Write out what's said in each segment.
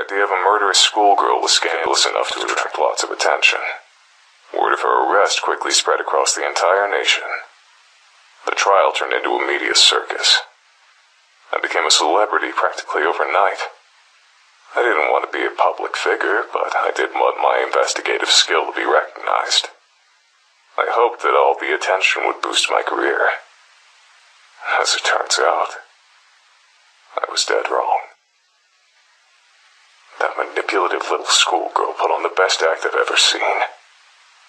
idea of a murderous schoolgirl was scandalous enough to attract lots of attention. Word of her arrest quickly spread across the entire nation. The trial turned into a media circus. I became a celebrity practically overnight. I didn't want to be a public figure, but I did want my investigative skill to be recognized. I hoped that all the attention would boost my career. As it turns out, I was dead wrong. That manipulative little schoolgirl put on the best act I've ever seen.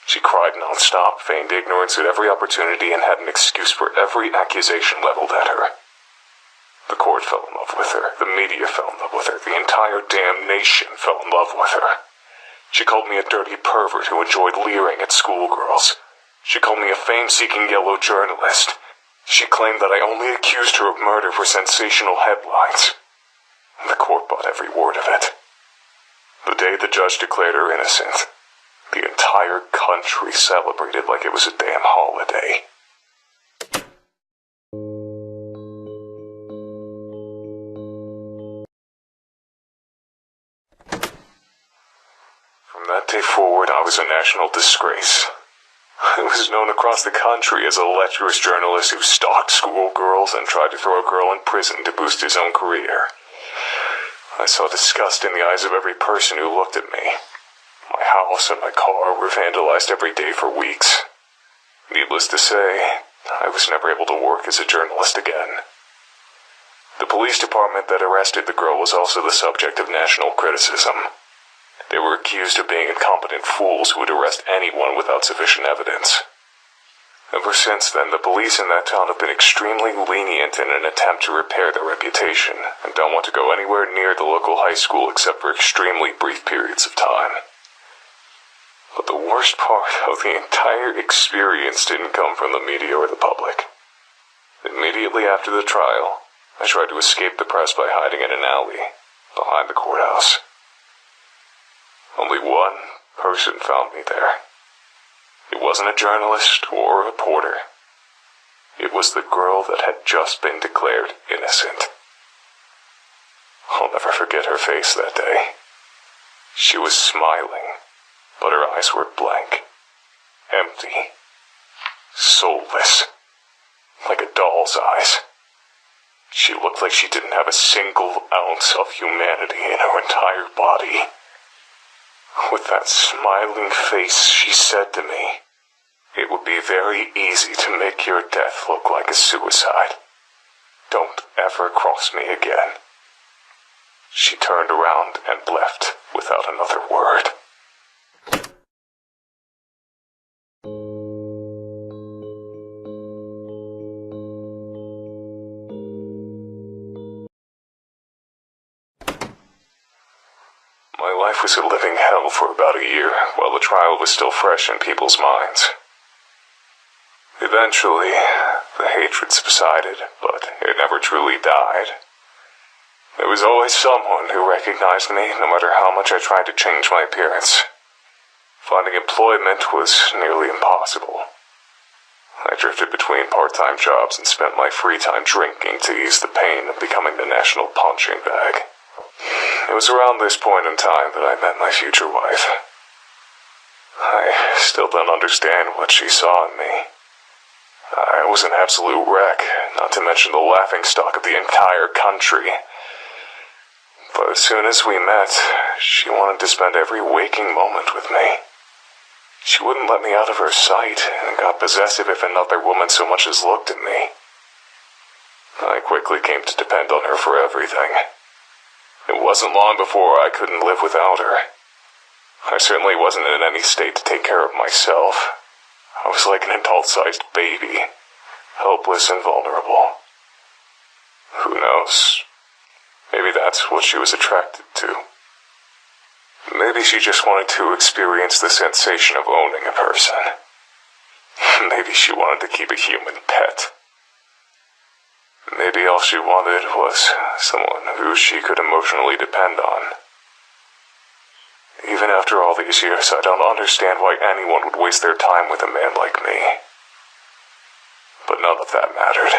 She cried non-stop, feigned ignorance at every opportunity, and had an excuse for every accusation leveled at her. The court fell in love with her, the media fell in love with her, the entire damn nation fell in love with her. She called me a dirty pervert who enjoyed leering at schoolgirls. She called me a fame-seeking yellow journalist. She claimed that I only accused her of murder for sensational headlines. The court bought every word of it. The day the judge declared her innocent, the entire country celebrated like it was a damn holiday. From that day forward, I was a national disgrace. I was known across the country as a lecherous journalist who stalked schoolgirls and tried to throw a girl in prison to boost his own career. I saw disgust in the eyes of every person who looked at me. My house and my car were vandalized every day for weeks. Needless to say, I was never able to work as a journalist again. The police department that arrested the girl was also the subject of national criticism. They were accused of being incompetent fools who would arrest anyone without sufficient evidence. Ever since then, the police in that town have been extremely lenient in an attempt to repair their reputation, and don't want to go anywhere near the local high school except for extremely brief periods of time. But the worst part of the entire experience didn't come from the media or the public. Immediately after the trial, I tried to escape the press by hiding in an alley behind the courthouse. Only one person found me there. It wasn't a journalist or a reporter. It was the girl that had just been declared innocent. I'll never forget her face that day. She was smiling, but her eyes were blank, empty, soulless, like a doll's eyes. She looked like she didn't have a single ounce of humanity in her entire body. With that smiling face, she said to me, "It would be very easy to make your death look like a suicide. Don't ever cross me again." She turned around and left without another word. My life was a living hell for about a year, while the trial was still fresh in people's minds. Eventually, the hatred subsided, but it never truly died. There was always someone who recognized me, no matter how much I tried to change my appearance. Finding employment was nearly impossible. I drifted between part-time jobs and spent my free time drinking to ease the pain of becoming the national punching bag. It was around this point in time that I met my future wife. I still don't understand what she saw in me. I was an absolute wreck, not to mention the laughingstock of the entire country. But as soon as we met, she wanted to spend every waking moment with me. She wouldn't let me out of her sight, and got possessive if another woman so much as looked at me. I quickly came to depend on her for everything. It wasn't long before I couldn't live without her. I certainly wasn't in any state to take care of myself. I was like an adult-sized baby, helpless and vulnerable. Who knows? Maybe that's what she was attracted to. Maybe she just wanted to experience the sensation of owning a person. Maybe she wanted to keep a human pet. Maybe all she wanted was someone who she could emotionally depend on. Even after all these years, I don't understand why anyone would waste their time with a man like me. But none of that mattered.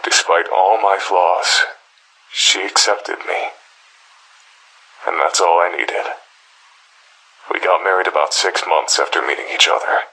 Despite all my flaws, she accepted me. that's all I needed. We got married about 6 months after meeting each other.